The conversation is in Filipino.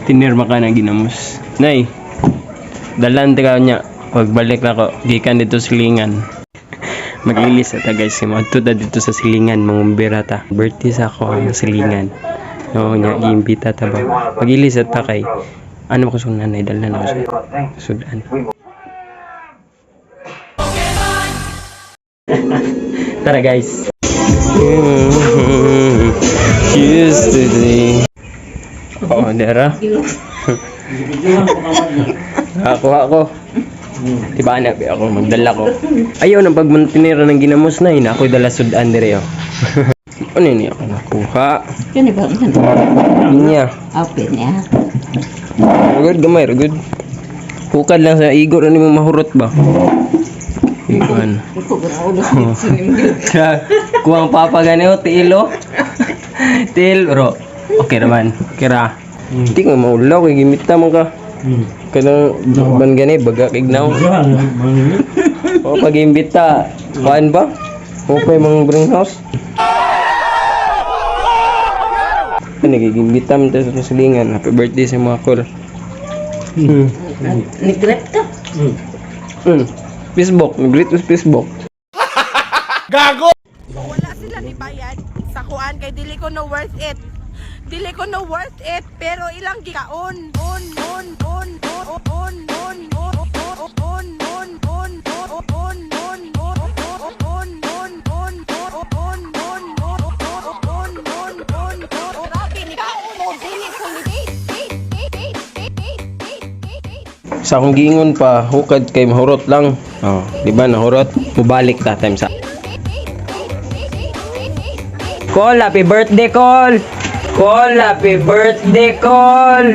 Tinirma ka na ginamos. Nay, dalan ka niya. Pagbalik na ko, gikan dito silingan. Mag-ilis ata guys, magtuda dito sa silingan, mangumbira ta. Birthday sa ako ang silingan. No, nya giimbita ta ba. Mag-ilis ata kay ano ko sa nanay dalan ako sa sudan. Tara guys. Yesterday. Oh, dera. Ako. Diba na, ako magdala ko. Ayaw ng pagmantinera ng ginamos na yun. Ako'y dala sudan dire oh. Ano yun ako nakuha? Yan ba? Niya. Open niya. Ragod gamay, ragod. Hukad lang sa igor, ano mo mahurot ba? Ikan. Kuwang papa ganyo, tiilo. Til, bro. Okay naman. Kira. Hindi nga maulaw, kay gimita mo ka. Kanang ban gani baga kignaw. O pag imbita, kuan ba? Okay mga greenhouse. Nagigimbita mo tayo sa silingan. Happy birthday sa mga kol. Nag-grab to. Facebook, nag-greet sa Facebook. Gago! Wala sila ni bayad sa kuan kay dili ko no worth it. Dili ko no worth it pero ilang gikaon. Sa akong giingon pa, hukad kay mahurot lang. Oh, di ba nahurot? Mubalik ta time sa. Call, happy birthday, call. Call, happy birthday, call.